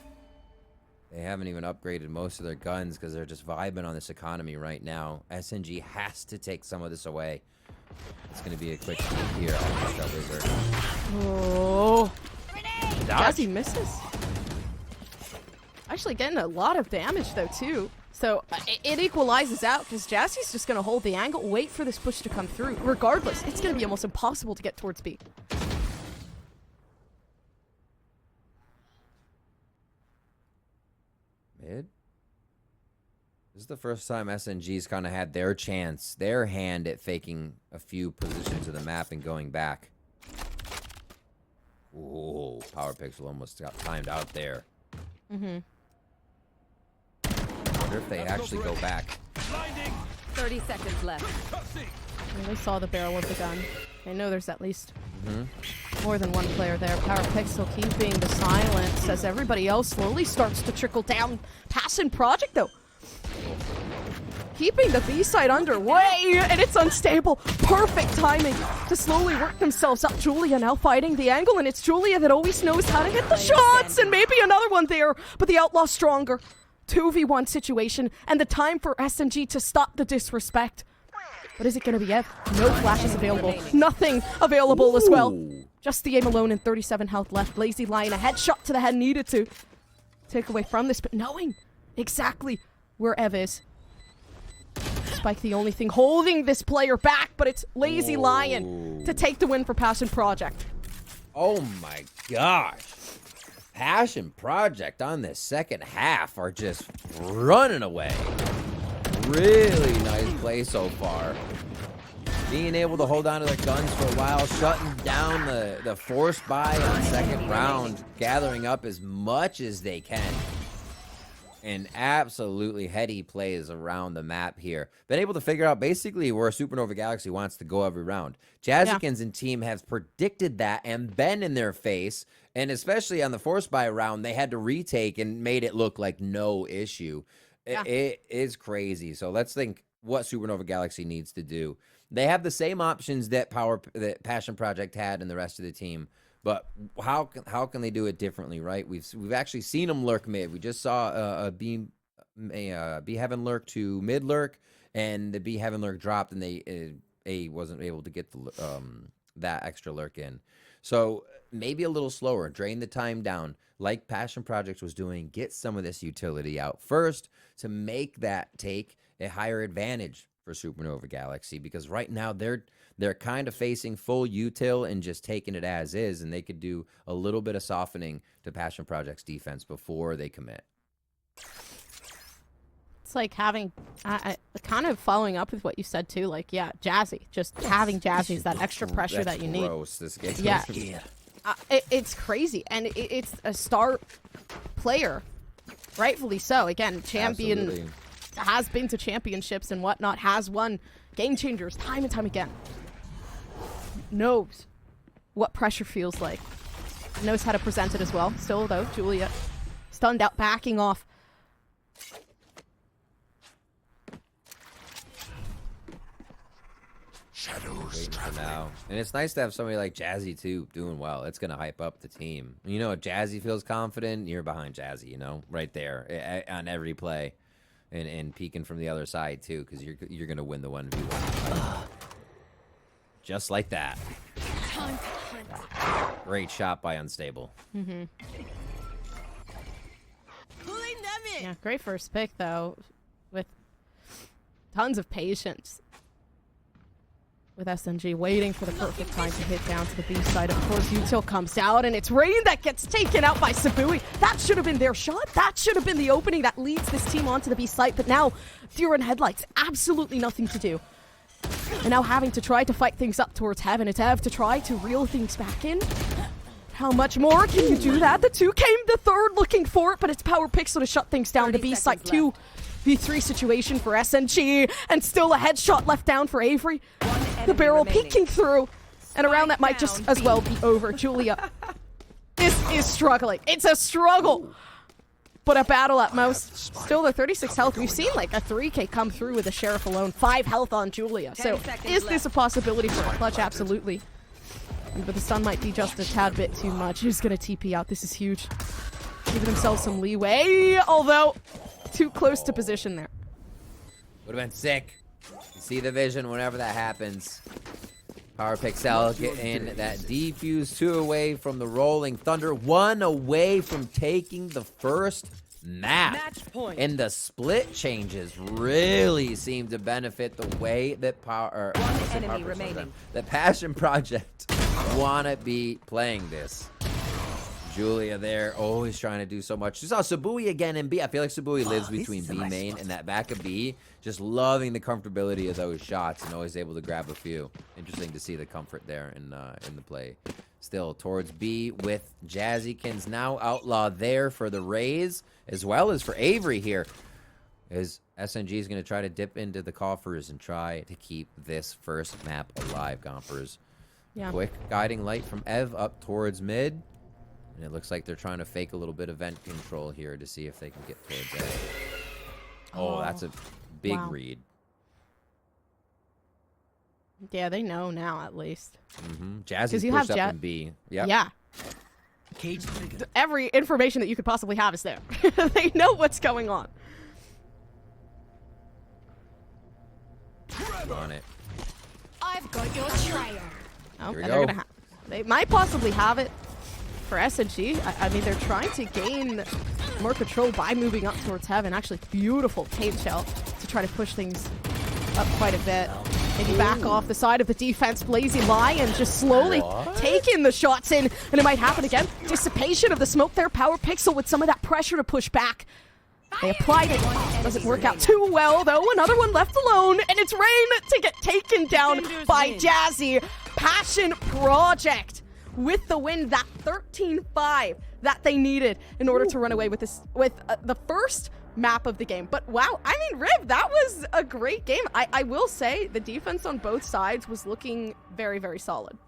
They haven't even upgraded most of their guns because they're just vibing on this economy right now. SNG has to take some of this away. It's going to be a quick sneak here. Oh. Jazzy misses. Actually getting a lot of damage, though, too. So it equalizes out because Jazzy's just going to hold the angle, wait for this push to come through. Regardless, it's going to be almost impossible to get towards B. Mid? This is the first time SNG's kind of had their chance, their hand at faking a few positions of the map and going back. Ooh, Power Pixel almost got timed out there. I wonder if they actually go back. 30 seconds left. And they saw the barrel of the gun. They know there's at least more than one player there. PowerPixel keeping the silence as everybody else slowly starts to trickle down. Passion Project, though, keeping the B side underway, and it's unstable. Perfect timing to slowly work themselves up. Julia now fighting the angle, and it's Julia that always knows how to hit the shots, and maybe another one there, but the Outlaw stronger. 2v1 situation, and the time for SNG to stop the disrespect. But is it going to be Ev? No flashes available. Nothing available as well. Just the aim alone and 37 health left. Lazy Lion, a headshot to the head needed to take away from this, but knowing exactly where Ev is. Spike the only thing holding this player back, but it's Lazy Lion to take the win for Passion Project. Oh my gosh. Passion Project on this second half are just running away. Really nice play so far. Being able to hold on to their guns for a while, shutting down the forced buy on second round, gathering up as much as they can. And absolutely heady plays around the map here. Been able to figure out basically where Supernova Galaxy wants to go every round. Jazzykins and team have predicted that and been in their face. And especially on the forced buy round, they had to retake and made it look like no issue. It is crazy. So let's think what Supernova Galaxy needs to do. They have the same options that Passion Project had and the rest of the team, but how can they do it differently, right? We've actually seen them lurk mid. We just saw a B Heaven lurk to mid lurk, and the B Heaven lurk dropped, and A wasn't able to get the that extra lurk in. So maybe a little slower, drain the time down, like Passion Project was doing. Get some of this utility out first to make that take a higher advantage for Supernova Galaxy, because right now they're kind of facing full util and just taking it as is, and they could do a little bit of softening to Passion Project's defense before they commit. It's like having, kind of following up with what you said too, like, yeah, Jazzy. Just having Jazzy is that extra pressure that you need. Gross, this game. Yeah. It's crazy, and it's a star player, rightfully so. Again, champion. Absolutely. Has been to championships and whatnot, has won game changers time and time again. Knows what pressure feels like. Knows how to present it as well. Still, though, Julia stunned out, backing off. Waiting for now. And it's nice to have somebody like Jazzy, too, doing well. It's going to hype up the team. You know, if Jazzy feels confident, you're behind Jazzy, you know, right there on every play. And peeking from the other side, too, because you're going to win the 1v1. Just like that. Great shot by Unstable. Yeah, great first pick, though, with tons of patience. With SNG waiting for the perfect time to hit down to the B side. Of course, util comes out, and it's Rain that gets taken out by Sabui. That should have been their shot. That should have been the opening that leads this team onto the B site. But now, Fury and Headlights, absolutely nothing to do. And now having to try to fight things up towards Heaven. It's Ev to try to reel things back in. How much more can you do that? The two came, the third looking for it, but it's PowerPixel to shut things down. The B site 2v3 situation for SNG, and still a headshot left down for Avery. The barrel peeking through, and around that might just as well be over. Julia is struggling. It's a struggle, but a battle at most. Still, the 36 health. We've seen like a 3K come through with the Sheriff alone. 5 health on Julia. So is this a possibility for a clutch? Absolutely. But the stun might be just a tad bit too much. Who's going to TP out? This is huge. Giving themselves some leeway, although too close to position there. Would have been sick. You see the vision whenever that happens. PowerPixel getting that defuse 2 away from the Rolling Thunder. 1 away from taking the first map. Match point. And the split changes really seem to benefit the way that that Passion Project want to be playing this. Julia there, always trying to do so much. You saw Sabui again in B. I feel like Sabui lives between B main and that back of B. Just loving the comfortability of those shots and always able to grab a few. Interesting to see the comfort there in the play. Still towards B with Jazzykins now. Outlaw there for the Rays, as well as for Avery here. As SNG is going to try to dip into the coffers and try to keep this first map alive, Gompers. Yeah. Quick guiding light from Ev up towards mid. And it looks like they're trying to fake a little bit of vent control here to see if they can get towards A. Oh, that's a big read. Yeah, they know now at least. Jazzy's you pushed have up in B. Yep. Yeah. Every information that you could possibly have is there. They know what's going on. On it. I've got your trail. Oh, Here we and they're go. gonna they might possibly have it for SNG. I mean, they're trying to gain more control by moving up towards heaven. Actually, beautiful Cage Shell to try to push things up quite a bit. Maybe back off the side of the defense. Blazing Lion just slowly taking the shots in, and it might happen again. Dissipation of the smoke there. Power Pixel with some of that pressure to push back. They applied it. Doesn't work out too well, though. Another one left alone, and it's Rain to get taken down by Jazzy. Passion Project with the win, that 13-5 that they needed in order to run away with this, with the first map of the game. But wow, I mean, Rib, that was a great game. I will say the defense on both sides was looking very, very solid.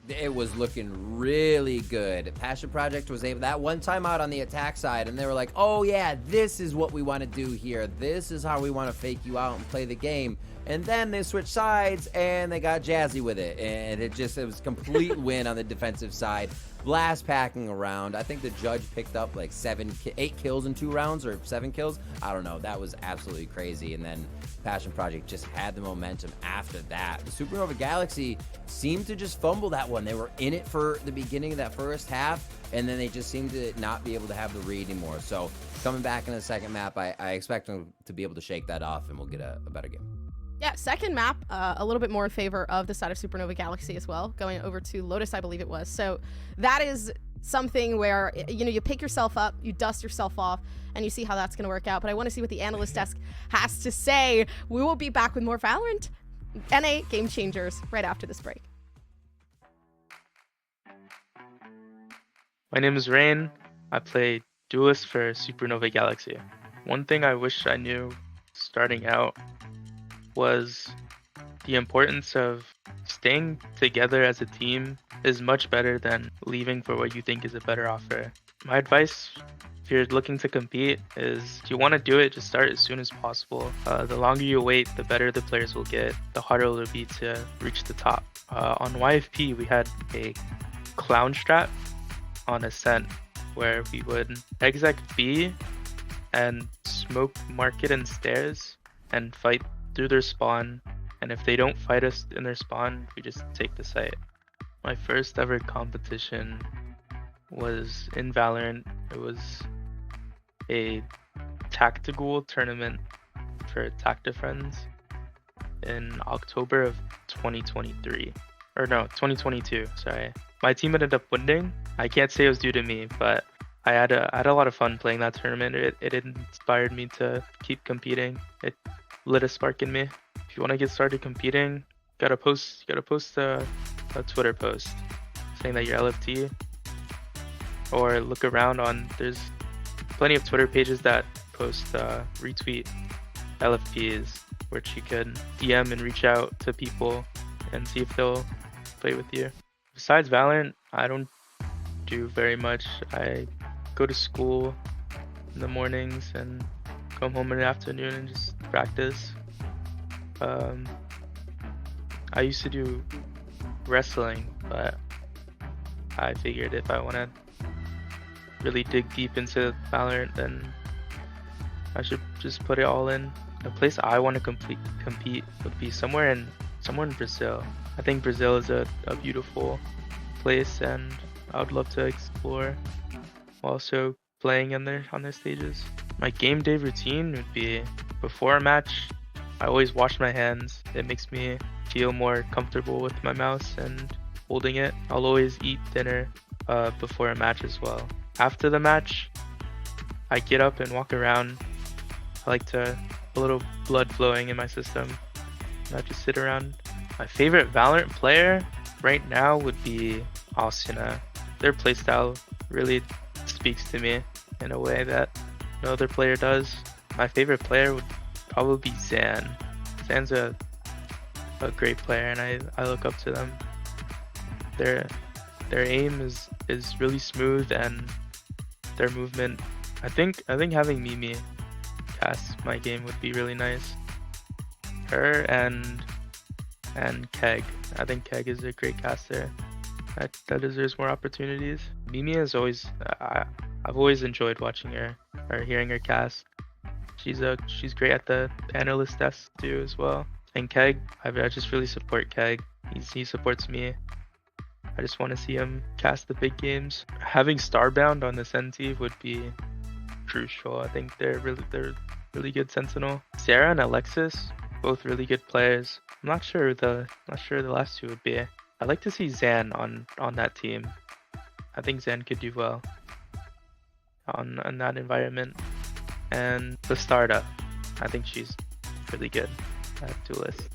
It was looking really good. Passion Project was able, that one time out on the attack side, and they were like, oh yeah, this is what we want to do here. This is how we want to fake you out and play the game. And then they switched sides, and they got Jazzy with it. And it was complete win on the defensive side. Blast packing around. I think the judge picked up like 8 kills in 2 rounds, or 7 kills. I don't know. That was absolutely crazy. And then Passion Project just had the momentum after that. The Supernova Galaxy seemed to just fumble that one. They were in it for the beginning of that first half, and then they just seemed to not be able to have the read anymore. So coming back in the second map, I expect them to be able to shake that off, and we'll get a better game. Yeah, second map, a little bit more in favor of the side of Supernova Galaxy as well, going over to Lotus, I believe it was. So that is something where, you know, you pick yourself up, you dust yourself off, and you see how that's going to work out. But I want to see what the analyst desk has to say. We will be back with more VALORANT NA Game Changers right after this break. My name is Rain. I play Duelist for Supernova Galaxy. One thing I wish I knew starting out was the importance of staying together as a team is much better than leaving for what you think is a better offer. My advice, if you're looking to compete, is if you want to do it, just start as soon as possible. The longer you wait, the better the players will get, the harder it will be to reach the top. On YFP, we had a clown strat on Ascent where we would exec B and smoke market and stairs and fight through their spawn, and if they don't fight us in their spawn, we just take the site. My first ever competition was in Valorant. It was a tactical tournament for Tactifriends in October of 2023. Or no, 2022, sorry. My team ended up winning. I can't say it was due to me, but I had a lot of fun playing that tournament. It inspired me to keep competing. It lit a spark in me. If you want to get started competing, you gotta post a Twitter post saying that you're LFT, or look around there's plenty of Twitter pages that post retweet LFPs, which you could DM and reach out to people and see if they'll play with you. Besides Valorant, I don't do very much. I go to school in the mornings and come home in the afternoon and just practice. I used to do wrestling, but I figured if I want to really dig deep into Valorant, then I should just put it all in. The place I want to compete would be somewhere in Brazil. I think Brazil is a beautiful place, and I would love to explore while also playing on their stages. My game day routine would be before a match, I always wash my hands. It makes me feel more comfortable with my mouse and holding it. I'll always eat dinner before a match as well. After the match, I get up and walk around. I like a little blood flowing in my system. Not just sit around. My favorite Valorant player right now would be Alcina. Their playstyle really speaks to me in a way that no other player does. My favorite player would probably Zan. Zan's a great player, and I look up to them. Their aim is really smooth, and their movement. I think having Mimi cast my game would be really nice. Her and Keg. I think Keg is a great caster that deserves more opportunities. Mimi is always I've always enjoyed watching her or hearing her cast. She's great at the analyst desk too as well. And Keg, I just really support Keg. He supports me. I just want to see him cast the big games. Having Starbound on this NT would be crucial. I think they're really good Sentinel. Sarah and Alexis, both really good players. I'm not sure the last two would be. I'd like to see Zan on that team. I think Zan could do well on that environment. And the startup, I think she's really good at Duelist.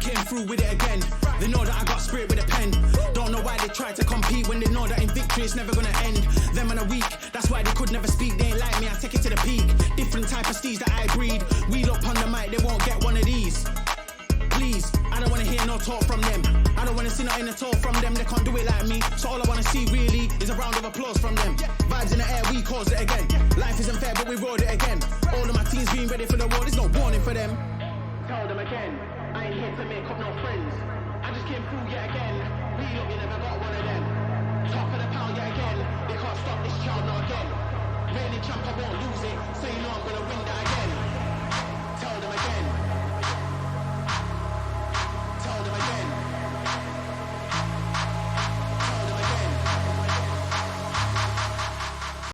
Came through with it again. They know that I got spirit with a pen. Don't know why they try to compete when they know that in victory it's never gonna end. Them man are weak, that's why they could never speak. They ain't like me, I take it to the peak. Different type of steeds that I breed. Wheel up on the mic, they won't get one of these. Please, I don't wanna hear no talk from them. I don't wanna see nothing at all from them. They can't do it like me. So all I wanna see really is a round of applause from them. Vibes in the air, we caused it again. Life isn't fair, but we rode it again. All of my teams being ready for the war, there's no warning for them. Tell them again, I ain't here to make up no friends. I just came through yet again. We look, you never got one of them. Top of the pound yet again. They can't stop this child not again. Reigning champ, I won't